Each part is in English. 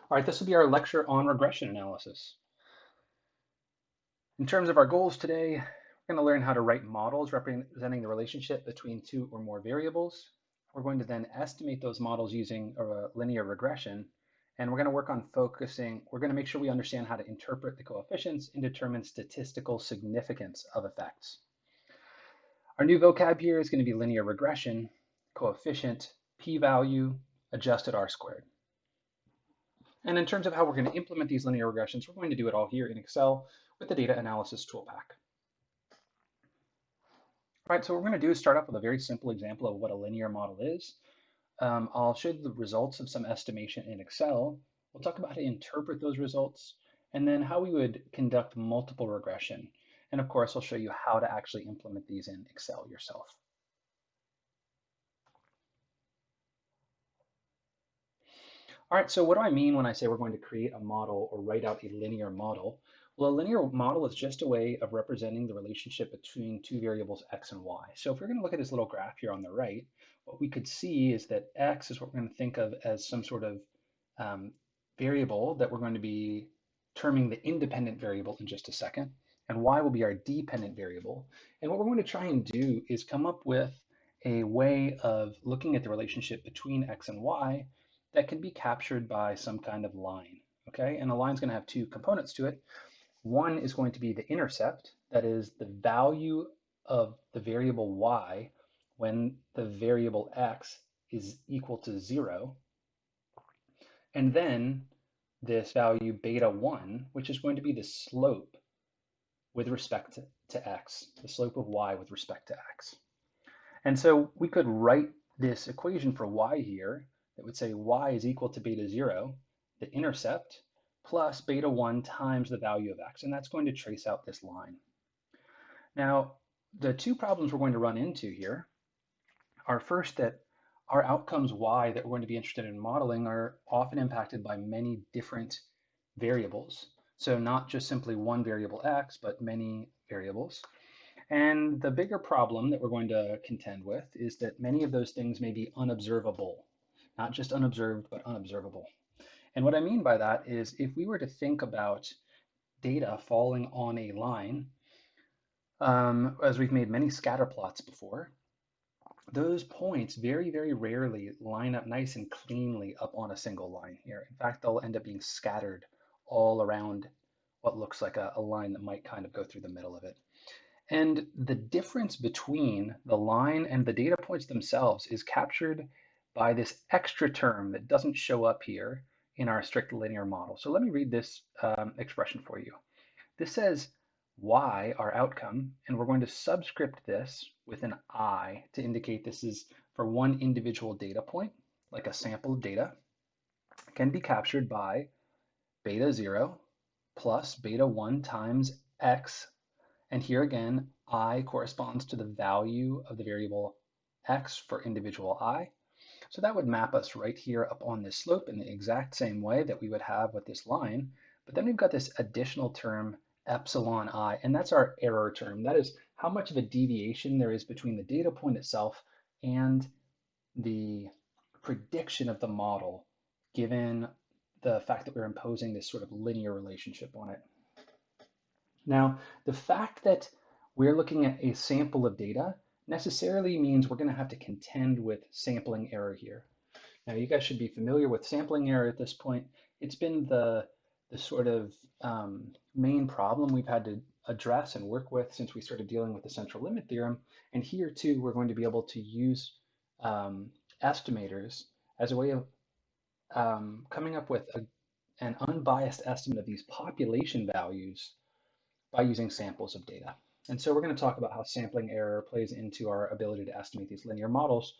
All right, this will be our lecture on regression analysis. In terms of our goals today, we're going to learn how to write models representing the relationship between two or more variables. We're going to then estimate those models using a linear regression, and we're going to work on we're going to make sure we understand how to interpret the coefficients and determine statistical significance of effects. Our new vocab here is going to be linear regression, coefficient, p-value, adjusted r-squared. And in terms of how we're going to implement these linear regressions, we're going to do it all here in Excel with the data analysis toolpack. All right, so what we're going to do is start off with a very simple example of what a linear model is. I'll show you the results of some estimation in Excel. We'll talk about how to interpret those results, and then how we would conduct multiple regression. And of course, I'll show you how to actually implement these in Excel yourself. All right, so what do I mean when I say we're going to create a model or write out a linear model? Well, a linear model is just a way of representing the relationship between two variables x and y. So if we're going to look at this little graph here on the right, what we could see is that x is what we're going to think of as some sort of variable that we're going to be terming the independent variable in just a second, and y will be our dependent variable. And what we're going to try and do is come up with a way of looking at the relationship between x and y that can be captured by some kind of line, okay? And the line's going to have two components to it. One is going to be the intercept, that is the value of the variable y when the variable x is equal to 0. And then this value beta 1, which is going to be the slope with respect to x, the slope of y with respect to x. And so we could write this equation for y here that would say y is equal to beta 0, the intercept, plus beta 1 times the value of x. And that's going to trace out this line. Now, the two problems we're going to run into here are first that our outcomes y that we're going to be interested in modeling are often impacted by many different variables. So not just simply one variable x, but many variables. And the bigger problem that we're going to contend with is that many of those things may be unobservable, not just unobserved, but unobservable. And what I mean by that is if we were to think about data falling on a line, as we've made many scatter plots before, those points very, very rarely line up nice and cleanly up on a single line here. In fact, they'll end up being scattered all around what looks like a line that might kind of go through the middle of it. And the difference between the line and the data points themselves is captured by this extra term that doesn't show up here in our strict linear model. So let me read this expression for you. This says y, our outcome, and we're going to subscript this with an I to indicate this is for one individual data point, like a sample of data, can be captured by beta 0 plus beta 1 times x. And here again, I corresponds to the value of the variable x for individual I. So that would map us right here up on this slope in the exact same way that we would have with this line. But then we've got this additional term, epsilon I, and that's our error term. That is how much of a deviation there is between the data point itself and the prediction of the model, given the fact that we're imposing this sort of linear relationship on it. Now, the fact that we're looking at a sample of data necessarily means we're going to have to contend with sampling error here. Now, you guys should be familiar with sampling error at this point. It's been the sort of main problem we've had to address and work with since we started dealing with the central limit theorem. And here, too, we're going to be able to use estimators as a way of coming up with an unbiased estimate of these population values by using samples of data. And so we're going to talk about how sampling error plays into our ability to estimate these linear models.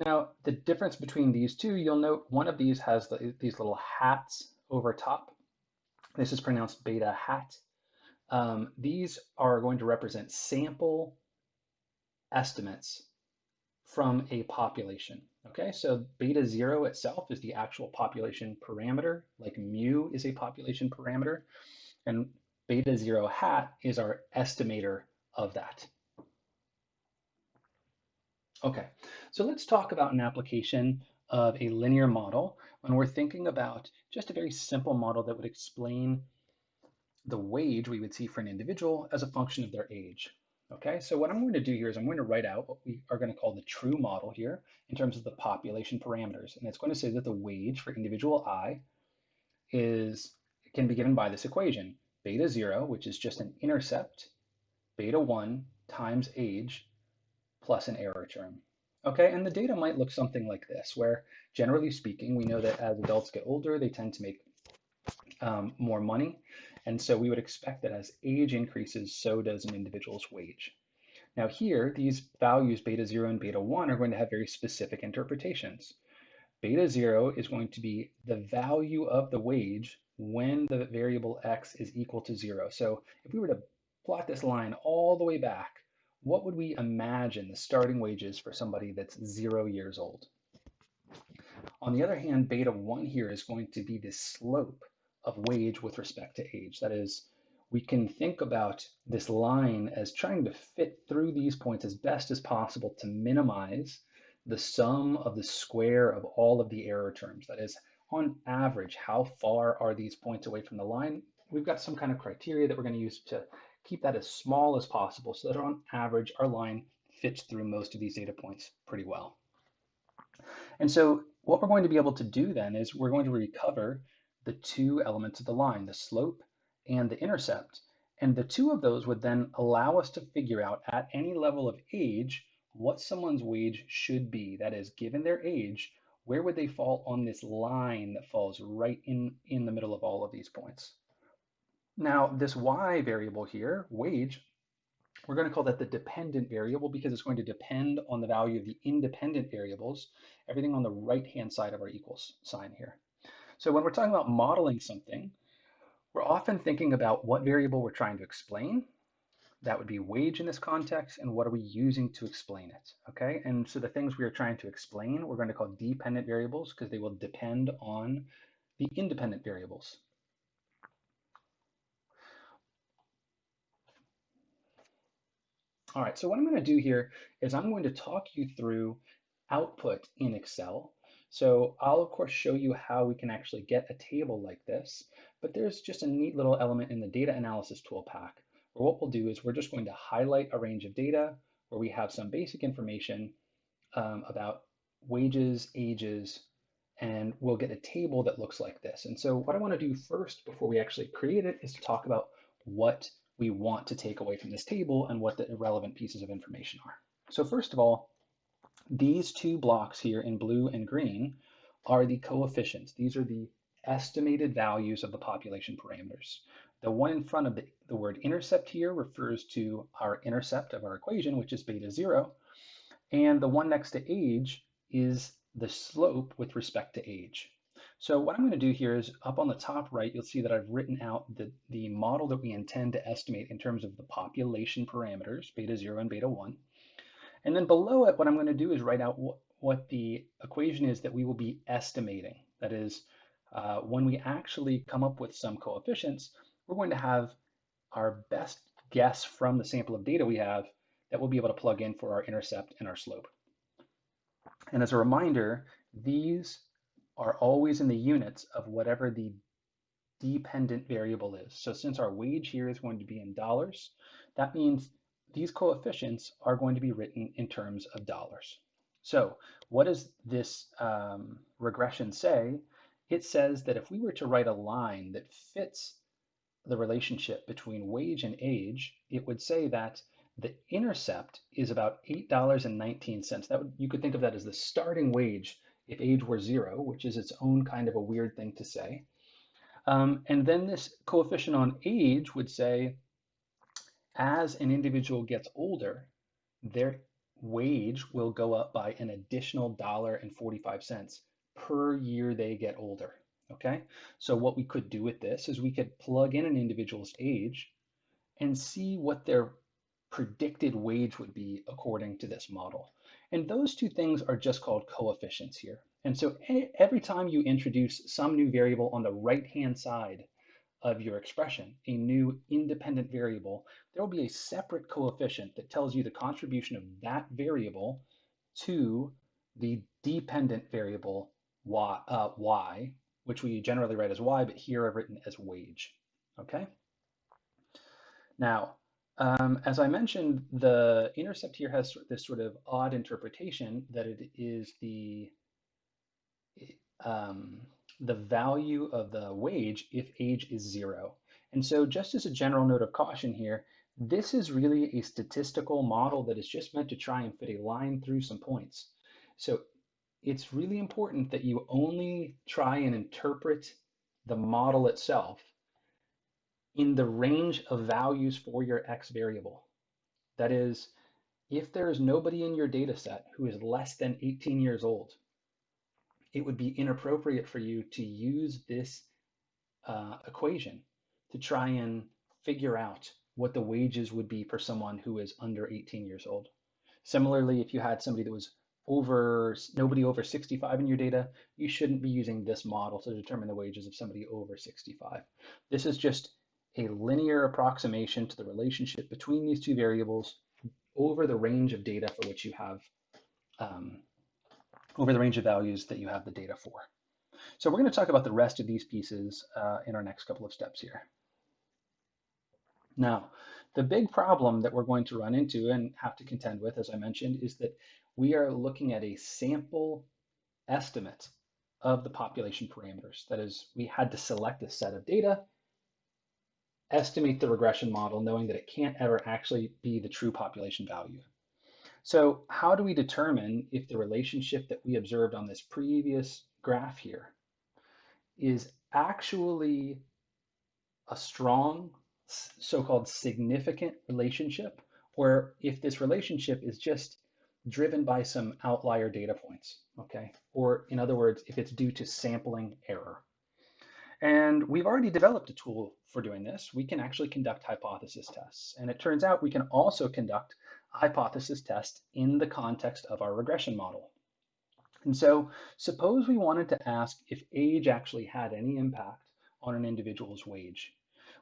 Now, the difference between these two, you'll note one of these has these little hats over top. This is pronounced beta hat. These are going to represent sample estimates from a population. Okay, so beta 0 itself is the actual population parameter, like mu is a population parameter. And beta 0 hat is our estimator of that. Okay, so let's talk about an application of a linear model when we're thinking about just a very simple model that would explain the wage we would see for an individual as a function of their age. Okay, so what I'm going to do here is I'm going to write out what we are going to call the true model here in terms of the population parameters. And it's going to say that the wage for individual I is can be given by this equation, beta 0, which is just an intercept, beta 1 times age plus an error term. Okay, and the data might look something like this, where generally speaking, we know that as adults get older, they tend to make more money. And so we would expect that as age increases, so does an individual's wage. Now here, these values, beta 0 and beta 1, are going to have very specific interpretations. Beta 0 is going to be the value of the wage when the variable x is equal to 0. So if we were to plot this line all the way back, what would we imagine the starting wage is for somebody that's 0 years old? On the other hand, beta 1 here is going to be the slope of wage with respect to age. That is, we can think about this line as trying to fit through these points as best as possible to minimize the sum of the square of all of the error terms. That is, on average, how far are these points away from the line? We've got some kind of criteria that we're going to use to keep that as small as possible so that on average, our line fits through most of these data points pretty well. And so what we're going to be able to do then is we're going to recover the two elements of the line, the slope and the intercept. And the two of those would then allow us to figure out at any level of age what someone's wage should be. That is, given their age, where would they fall on this line that falls right in the middle of all of these points? Now, this y variable here, wage, we're going to call that the dependent variable because it's going to depend on the value of the independent variables, everything on the right-hand side of our equals sign here. So when we're talking about modeling something, we're often thinking about what variable we're trying to explain. That would be wage in this context, and what are we using to explain it, okay? And so the things we are trying to explain, we're going to call dependent variables because they will depend on the independent variables. All right, so what I'm going to do here is I'm going to talk you through output in Excel. So I'll of course show you how we can actually get a table like this, but there's just a neat little element in the data analysis tool pack where what we'll do is we're just going to highlight a range of data where we have some basic information about wages, ages, and we'll get a table that looks like this. And so what I want to do first before we actually create it is to talk about what we want to take away from this table and what the irrelevant pieces of information are. So first of all, these two blocks here in blue and green are the coefficients. These are the estimated values of the population parameters. The one in front of the word intercept here refers to our intercept of our equation, which is beta 0. And the one next to age is the slope with respect to age. So what I'm going to do here is up on the top right, you'll see that I've written out the model that we intend to estimate in terms of the population parameters, beta 0 and beta 1. And then below it, what I'm going to do is write out what the equation is that we will be estimating. That is, when we actually come up with some coefficients, we're going to have our best guess from the sample of data we have that we'll be able to plug in for our intercept and our slope. And as a reminder, these are always in the units of whatever the dependent variable is. So since our wage here is going to be in dollars, that means these coefficients are going to be written in terms of dollars. So what does this regression say? It says that if we were to write a line that fits the relationship between wage and age, it would say that the intercept is about $8.19. You could think of that as the starting wage if age were 0, which is its own kind of a weird thing to say. And then this coefficient on age would say, as an individual gets older, their wage will go up by an additional $1.45 per year they get older. Okay, so what we could do with this is we could plug in an individual's age and see what their predicted wage would be according to this model. And those two things are just called coefficients here. And so every time you introduce some new variable on the right-hand side of your expression, a new independent variable, there will be a separate coefficient that tells you the contribution of that variable to the dependent variable y, which we generally write as y, but here I've written as wage. Okay. Now, as I mentioned, the intercept here has this sort of odd interpretation that it is um, the value of the wage if age is 0. And so just as a general note of caution here, this is really a statistical model that is just meant to try and fit a line through some points. So it's really important that you only try and interpret the model itself in the range of values for your x variable. That is, if there is nobody in your data set who is less than 18 years old, it would be inappropriate for you to use this equation to try and figure out what the wages would be for someone who is under 18 years old. Similarly, if you had somebody that was nobody over 65 in your data, you shouldn't be using this model to determine the wages of somebody over 65. This is just a linear approximation to the relationship between these two variables over the range of data for which you have, over the range of values that you have the data for. So we're going to talk about the rest of these pieces in our next couple of steps here. Now, the big problem that we're going to run into and have to contend with, as I mentioned, is that we are looking at a sample estimate of the population parameters. That is, we had to select a set of data, estimate the regression model, knowing that it can't ever actually be the true population value. So how do we determine if the relationship that we observed on this previous graph here is actually a strong, so-called significant relationship, or if this relationship is just driven by some outlier data points, okay? Or in other words, if it's due to sampling error. And we've already developed a tool for doing this. We can actually conduct hypothesis tests. And it turns out we can also conduct a hypothesis test in the context of our regression model. And so suppose we wanted to ask if age actually had any impact on an individual's wage.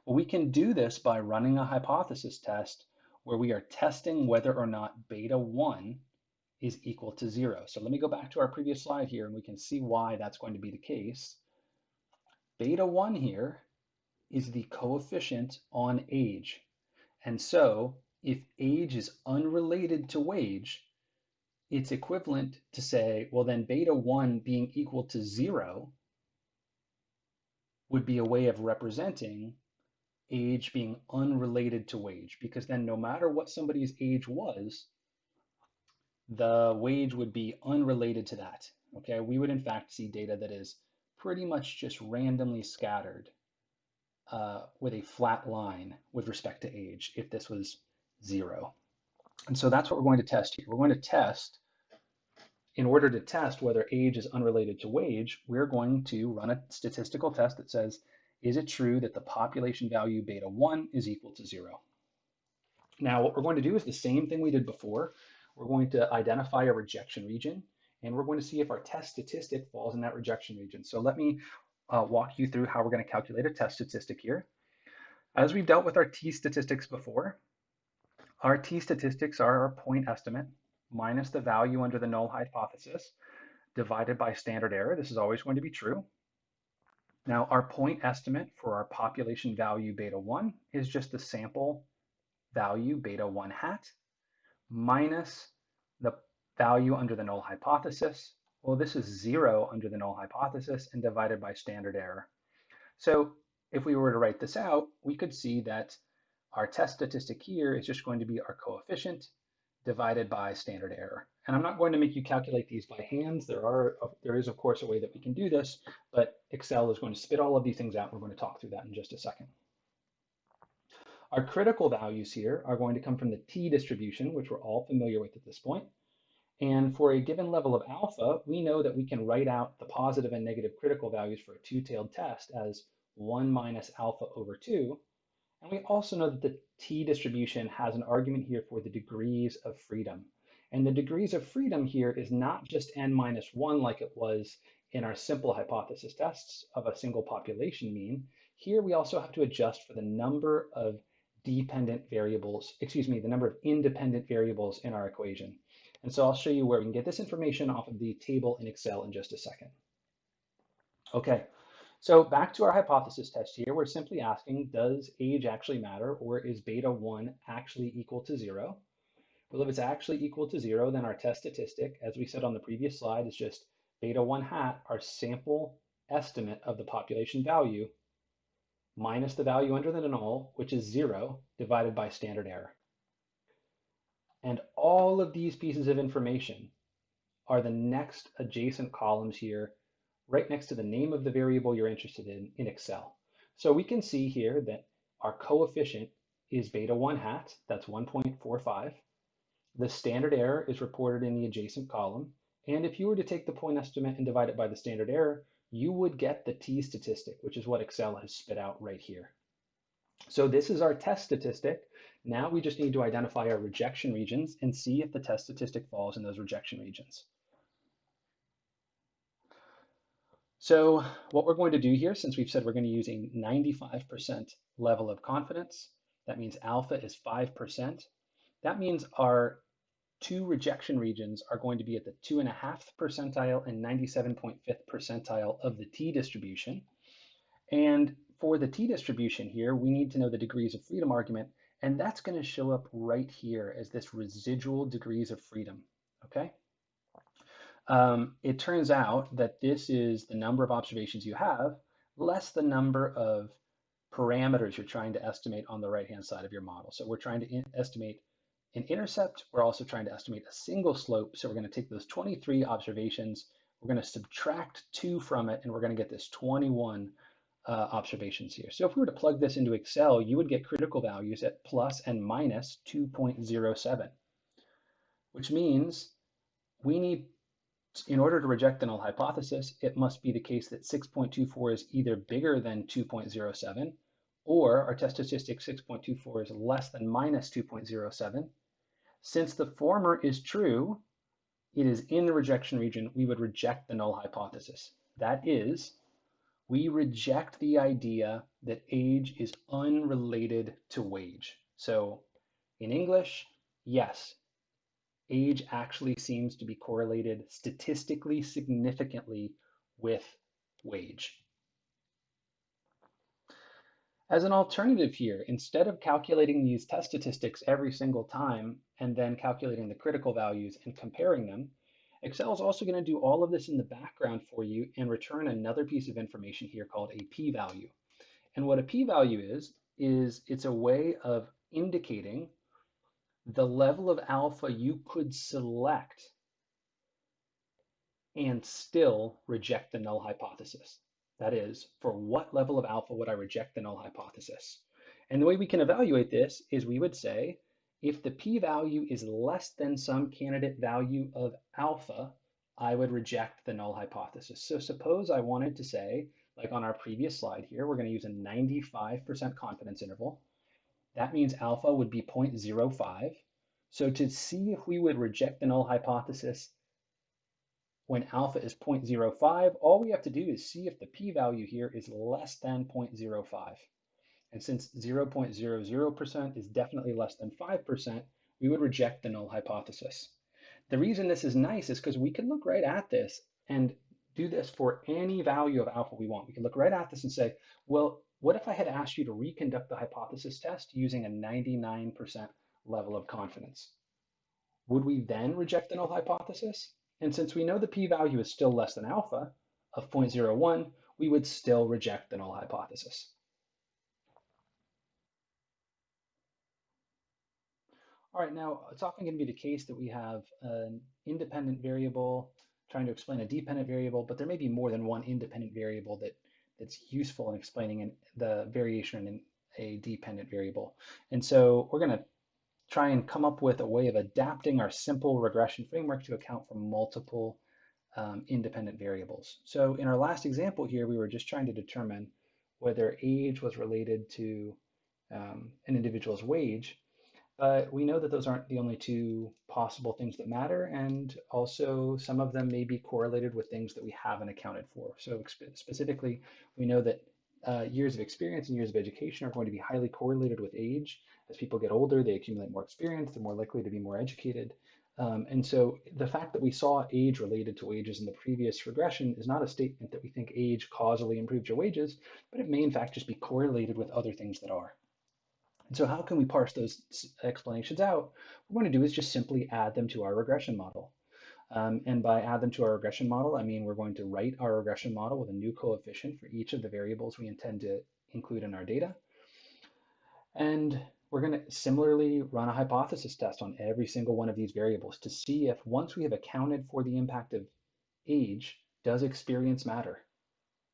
Well, we can do this by running a hypothesis test where we are testing whether or not beta 1 is equal to 0. So let me go back to our previous slide here and we can see why that's going to be the case. Beta 1 here is the coefficient on age. And so if age is unrelated to wage, it's equivalent to say, well, then beta 1 being equal to 0 would be a way of representing age being unrelated to wage, because then no matter what somebody's age was, the wage would be unrelated to that. Okay, we would in fact see data that is pretty much just randomly scattered with a flat line with respect to age if this was 0. And so that's what we're going to test here. We're going to test, in order to test whether age is unrelated to wage, we're going to run a statistical test that says, is it true that the population value beta 1 is equal to 0? Now, what we're going to do is the same thing we did before. We're going to identify a rejection region, and we're going to see if our test statistic falls in that rejection region. So let me walk you through how we're going to calculate a test statistic here. As we've dealt with our t-statistics before, our t-statistics are our point estimate minus the value under the null hypothesis divided by standard error. This is always going to be true. Now, our point estimate for our population value beta 1 is just the sample value beta 1 hat minus the value under the null hypothesis. Well, this is 0 under the null hypothesis and divided by standard error. So if we were to write this out, we could see that our test statistic here is just going to be our coefficient divided by standard error. And I'm not going to make you calculate these by hands. There is, of course, a way that we can do this, but Excel is going to spit all of these things out. We're going to talk through that in just a second. Our critical values here are going to come from the t-distribution, which we're all familiar with at this point. And for a given level of alpha, we know that we can write out the positive and negative critical values for a two-tailed test as 1 minus alpha over 2. And we also know that the t-distribution has an argument here for the degrees of freedom. And the degrees of freedom here is not just n minus 1 like it was in our simple hypothesis tests of a single population mean. Here we also have to adjust for the number of dependent variables, the number of independent variables in our equation. And so I'll show you where we can get this information off of the table in Excel in just a second. Okay, so back to our hypothesis test here. We're simply asking, does age actually matter, or is beta 1 actually equal to 0? Well, if it's actually equal to 0, then our test statistic, as we said on the previous slide, is just beta 1 hat, our sample estimate of the population value, minus the value under the null, which is 0, divided by standard error. And all of these pieces of information are the next adjacent columns here, right next to the name of the variable you're interested in Excel. So we can see here that our coefficient is beta 1 hat, that's 1.45. The standard error is reported in the adjacent column. And if you were to take the point estimate and divide it by the standard error, you would get the t statistic, which is what Excel has spit out right here. So this is our test statistic. Now we just need to identify our rejection regions and see if the test statistic falls in those rejection regions. So what we're going to do here, since we've said we're going to use a 95% level of confidence, that means alpha is 5%. That means our two rejection regions are going to be at the 2.5th percentile and 97.5th percentile of the t distribution. And for the t distribution here, we need to know the degrees of freedom argument, and that's going to show up right here as this residual degrees of freedom, okay? It turns out that this is the number of observations you have, less the number of parameters you're trying to estimate on the right-hand side of your model. So we're trying to estimate an intercept. We're also trying to estimate a single slope. So we're going to take those 23 observations, we're going to subtract 2 from it, and we're going to get this 21 observations here. So if we were to plug this into Excel, you would get critical values at plus and minus 2.07, which means we need, in order to reject the null hypothesis, it must be the case that 6.24 is either bigger than 2.07, or our test statistic 6.24 is less than minus 2.07. Since the former is true, it is in the rejection region, we would reject the null hypothesis. That is, we reject the idea that age is unrelated to wage. So in English, yes, age actually seems to be correlated statistically significantly with wage. As an alternative here, instead of calculating these test statistics every single time and then calculating the critical values and comparing them, Excel is also going to do all of this in the background for you and return another piece of information here called a p-value. And what a p-value is it's a way of indicating the level of alpha you could select and still reject the null hypothesis. That is, for what level of alpha would I reject the null hypothesis? And the way we can evaluate this is we would say, if the p-value is less than some candidate value of alpha, I would reject the null hypothesis. So suppose I wanted to say, like on our previous slide here, we're going to use a 95% confidence interval. That means alpha would be 0.05. So to see if we would reject the null hypothesis when alpha is 0.05, all we have to do is see if the p-value here is less than 0.05. And since 0.00% is definitely less than 5%, we would reject the null hypothesis. The reason this is nice is because we can look right at this and do this for any value of alpha we want. We can look right at this and say, well, what if I had asked you to reconduct the hypothesis test using a 99% level of confidence? Would we then reject the null hypothesis? And since we know the p-value is still less than alpha of 0.01, we would still reject the null hypothesis. All right, now it's often going to be the case that we have an independent variable trying to explain a dependent variable, but there may be more than one independent variable that's useful in explaining the variation in a dependent variable. And so we're going to try and come up with a way of adapting our simple regression framework to account for multiple independent variables. So in our last example here, we were just trying to determine whether age was related to an individual's wage. But we know that those aren't the only two possible things that matter, and also some of them may be correlated with things that we haven't accounted for. So specifically, we know that years of experience and years of education are going to be highly correlated with age. As people get older, they accumulate more experience, they're more likely to be more educated. And so the fact that we saw age related to wages in the previous regression is not a statement that we think age causally improves your wages, but it may in fact just be correlated with other things that are. And so how can we parse those explanations out? What we're going to do is just simply add them to our regression model. And by add them to our regression model, I mean we're going to write our regression model with a new coefficient for each of the variables we intend to include in our data. And we're going to similarly run a hypothesis test on every single one of these variables to see if once we have accounted for the impact of age, does experience matter?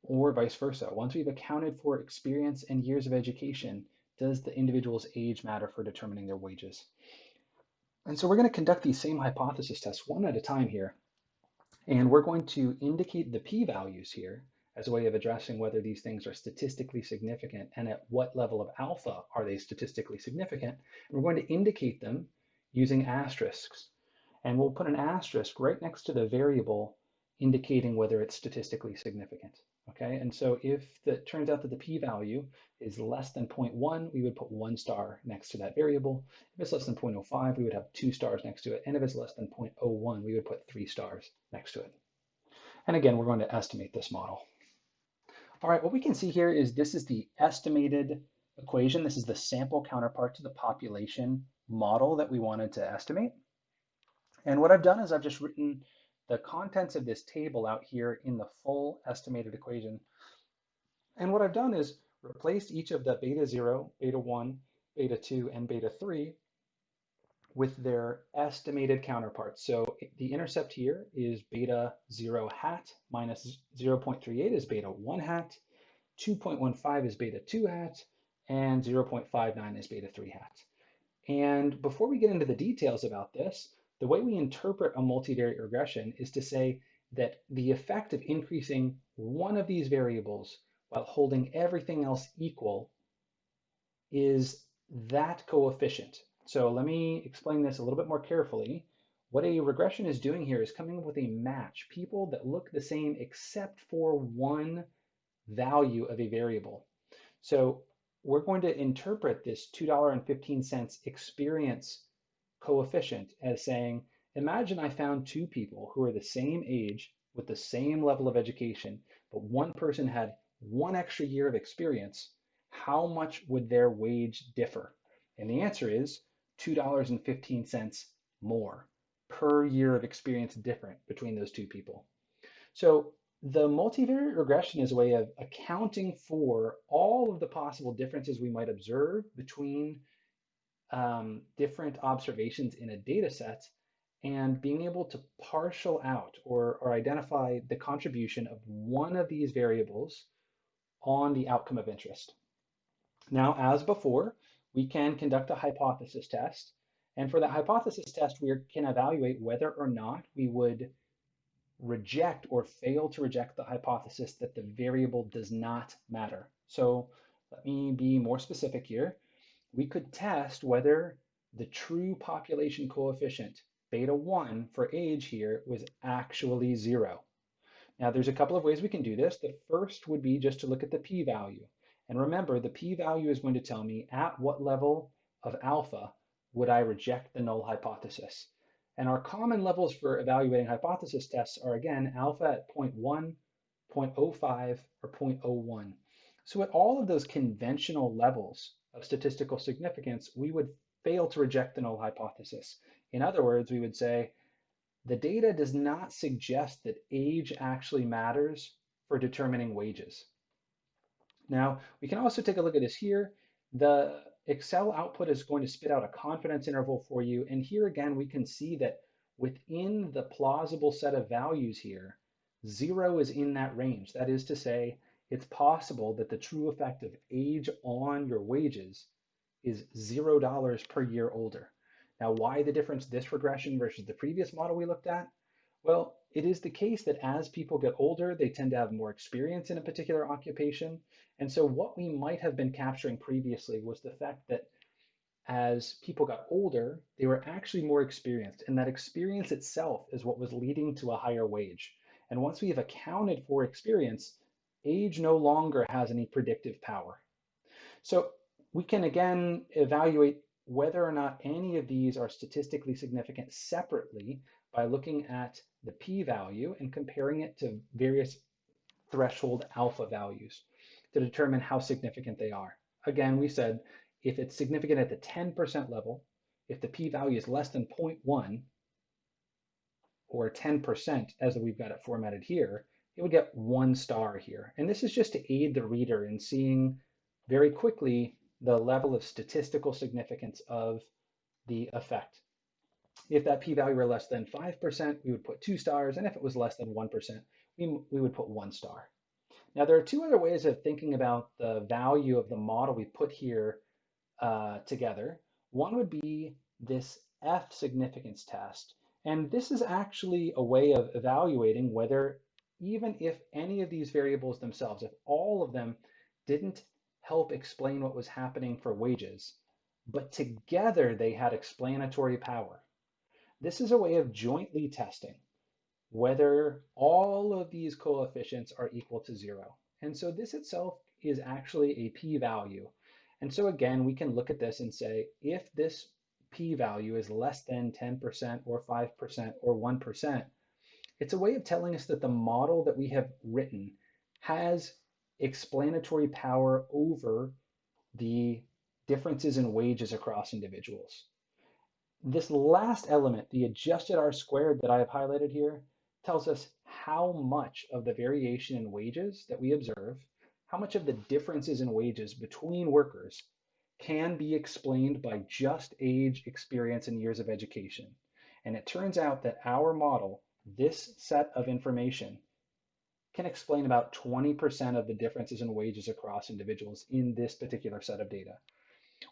Or vice versa. Once we've accounted for experience and years of education, does the individual's age matter for determining their wages? And so we're going to conduct these same hypothesis tests one at a time here. And we're going to indicate the p-values here as a way of addressing whether these things are statistically significant and at what level of alpha are they statistically significant. And we're going to indicate them using asterisks. And we'll put an asterisk right next to the variable indicating whether it's statistically significant. Okay, and so if it turns out that the p-value is less than 0.1, we would put 1 star next to that variable. If it's less than 0.05, we would have 2 stars next to it. And if it's less than 0.01, we would put 3 stars next to it. And again, we're going to estimate this model. All right, what we can see here is this is the estimated equation. This is the sample counterpart to the population model that we wanted to estimate. And what I've done is I've just written the contents of this table out here in the full estimated equation. And what I've done is replaced each of the beta 0, beta 1, beta 2, and beta 3 with their estimated counterparts. So the intercept here is beta 0 hat minus 0.38 is beta 1 hat, 2.15 is beta 2 hat, and 0.59 is beta 3 hat. And before we get into the details about this, the way we interpret a multivariate regression is to say that the effect of increasing one of these variables while holding everything else equal is that coefficient. So let me explain this a little bit more carefully. What a regression is doing here is coming up with a match, people that look the same except for one value of a variable. So we're going to interpret this $2.15 experience coefficient as saying, imagine I found two people who are the same age with the same level of education, but one person had one extra year of experience. How much would their wage differ? And the answer is $2.15 more per year of experience different between those two people. So the multivariate regression is a way of accounting for all of the possible differences we might observe between different observations in a data set and being able to partial out or identify the contribution of one of these variables on the outcome of interest. Now, as before, we can conduct a hypothesis test. And for that hypothesis test, we can evaluate whether or not we would reject or fail to reject the hypothesis that the variable does not matter. So let me be more specific here. We could test whether the true population coefficient, beta 1 for age here, was actually 0. Now there's a couple of ways we can do this. The first would be just to look at the p-value. And remember, the p-value is going to tell me at what level of alpha would I reject the null hypothesis. And our common levels for evaluating hypothesis tests are, again, alpha at 0.1, 0.05, or 0.01. So at all of those conventional levels of statistical significance, we would fail to reject the null hypothesis. In other words, we would say, the data does not suggest that age actually matters for determining wages. Now, we can also take a look at this here. The Excel output is going to spit out a confidence interval for you. And here again, we can see that within the plausible set of values here, 0 is in that range. That is to say, it's possible that the true effect of age on your wages is $0 per year older. Now, why the difference this regression versus the previous model we looked at? Well, it is the case that as people get older, they tend to have more experience in a particular occupation. And so what we might have been capturing previously was the fact that as people got older, they were actually more experienced. And that experience itself is what was leading to a higher wage. And once we have accounted for experience, age no longer has any predictive power. So we can again evaluate whether or not any of these are statistically significant separately by looking at the p-value and comparing it to various threshold alpha values to determine how significant they are. Again, we said if it's significant at the 10% level, if the p-value is less than 0.1 or 10% as we've got it formatted here, it would get 1 star here. And this is just to aid the reader in seeing very quickly the level of statistical significance of the effect. If that p-value were less than 5%, we would put 2 stars, and if it was less than 1%, we would put 1 star. Now, there are two other ways of thinking about the value of the model we put here together. One would be this F significance test. And this is actually a way of evaluating whether, even if any of these variables themselves, if all of them didn't help explain what was happening for wages, but together they had explanatory power. This is a way of jointly testing whether all of these coefficients are equal to 0. And so this itself is actually a p-value. And so again, we can look at this and say, if this p-value is less than 10% or 5% or 1%, it's a way of telling us that the model that we have written has explanatory power over the differences in wages across individuals. This last element, the adjusted R squared that I have highlighted here, tells us how much of the variation in wages that we observe, how much of the differences in wages between workers can be explained by just age, experience, and years of education. And it turns out that our model, this set of information, can explain about 20% of the differences in wages across individuals in this particular set of data.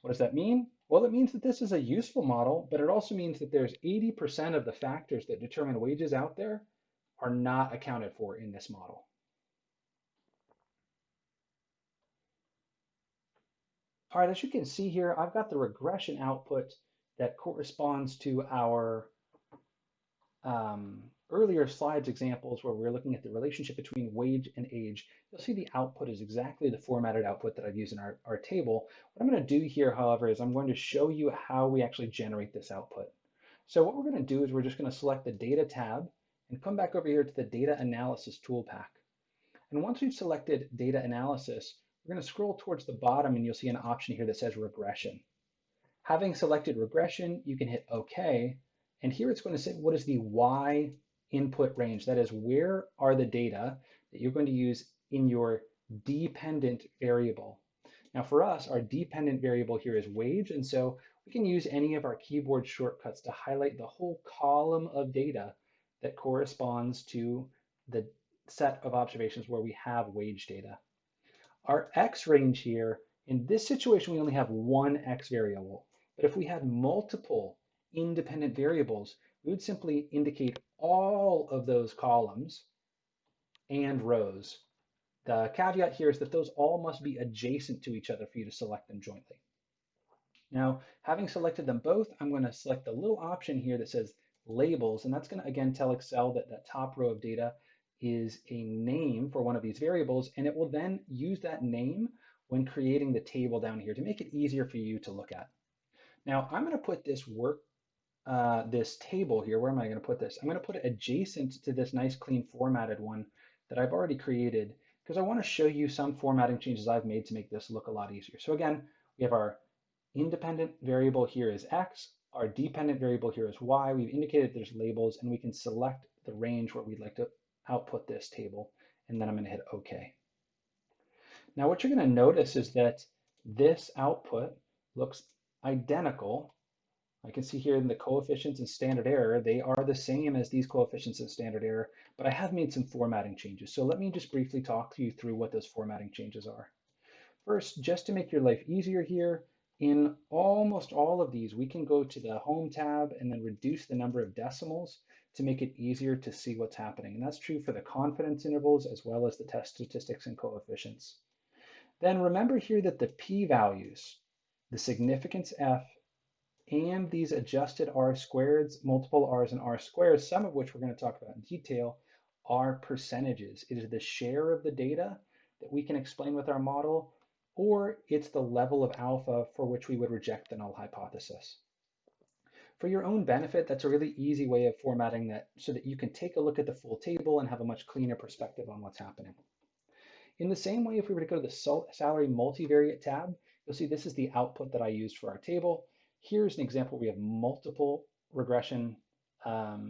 What does that mean? Well, it means that this is a useful model, but it also means that there's 80% of the factors that determine wages out there are not accounted for in this model. All right, as you can see here, I've got the regression output that corresponds to our earlier slides examples where we're looking at the relationship between wage and age. You'll see the output is exactly the formatted output that I've used in our table. What I'm going to do here, however, is I'm going to show you how we actually generate this output. So what we're going to do is we're just going to select the Data tab and come back over here to the Data Analysis toolpack. And once we've selected Data Analysis, we're going to scroll towards the bottom and you'll see an option here that says Regression. Having selected Regression, you can hit OK. And here it's going to say, what is the Y input range? That is, where are the data that you're going to use in your dependent variable? Now for us, our dependent variable here is wage. And so we can use any of our keyboard shortcuts to highlight the whole column of data that corresponds to the set of observations where we have wage data. Our X range here, in this situation, we only have one X variable. But if we had multiple independent variables, we would simply indicate all of those columns and rows. The caveat here is that those all must be adjacent to each other for you to select them jointly. Now, having selected them both, I'm going to select the little option here that says labels, and that's going to again tell Excel that that top row of data is a name for one of these variables, and it will then use that name when creating the table down here to make it easier for you to look at. Now, I'm going to put this table here. Where am I going to put this? I'm going to put it adjacent to this nice clean formatted one that I've already created because I want to show you some formatting changes I've made to make this look a lot easier. So again, we have our independent variable here is X, our dependent variable here is Y. We've indicated there's labels and we can select the range where we'd like to output this table, and then I'm going to hit OK. Now what you're going to notice is that this output looks identical. I can see here in the coefficients and standard error, they are the same as these coefficients and standard error, but I have made some formatting changes. So let me just briefly talk you through what those formatting changes are. First, just to make your life easier here, in almost all of these, we can go to the Home tab and then reduce the number of decimals to make it easier to see what's happening. And that's true for the confidence intervals as well as the test statistics and coefficients. Then remember here that the p-values, the significance F, and these adjusted R squareds, multiple R's and R squares, some of which we're going to talk about in detail, are percentages. It is the share of the data that we can explain with our model or it's the level of alpha for which we would reject the null hypothesis. For your own benefit, that's a really easy way of formatting that so that you can take a look at the full table and have a much cleaner perspective on what's happening. In the same way, if we were to go to the salary multivariate tab, you'll see this is the output that I used for our table. Here's an example. We have multiple regression. Our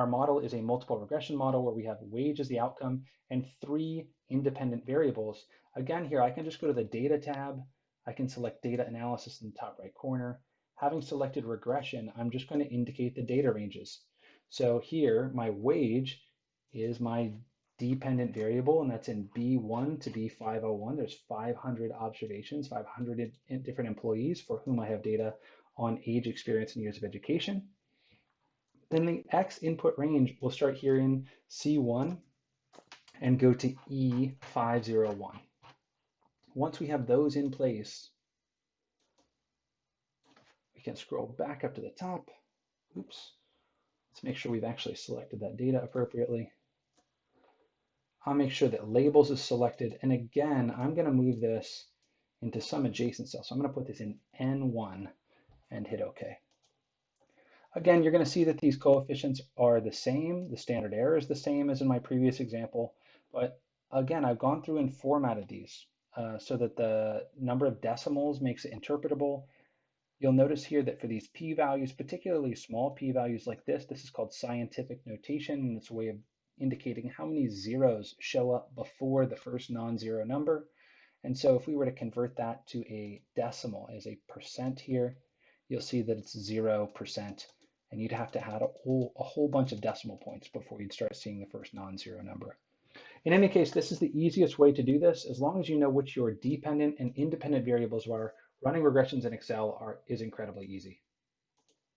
model is a multiple regression model where we have wage as the outcome and 3 independent variables. Again, here I can just go to the data tab. I can select data analysis in the top right corner. Having selected regression, I'm just going to indicate the data ranges. So here, my wage is my dependent variable, and that's in B1 to B501. There's 500 observations, 500 different employees for whom I have data on age, experience, and years of education. Then the X input range will start here in C1 and go to E501. Once we have those in place, we can scroll back up to the top. Oops. Let's make sure we've actually selected that data appropriately. I'll make sure that labels is selected. And again, I'm going to move this into some adjacent cell. So I'm going to put this in N1 and hit OK. Again, you're going to see that these coefficients are the same. The standard error is the same as in my previous example. But again, I've gone through and formatted these so that the number of decimals makes it interpretable. You'll notice here that for these p-values, particularly small p-values like this is called scientific notation, and it's a way of indicating how many zeros show up before the first non-zero number. And so if we were to convert that to a decimal as a percent here, you'll see that it's 0%, and you'd have to add a whole bunch of decimal points before you'd start seeing the first non-zero number. In any case, this is the easiest way to do this. As long as you know which your dependent and independent variables are, running regressions in Excel is incredibly easy.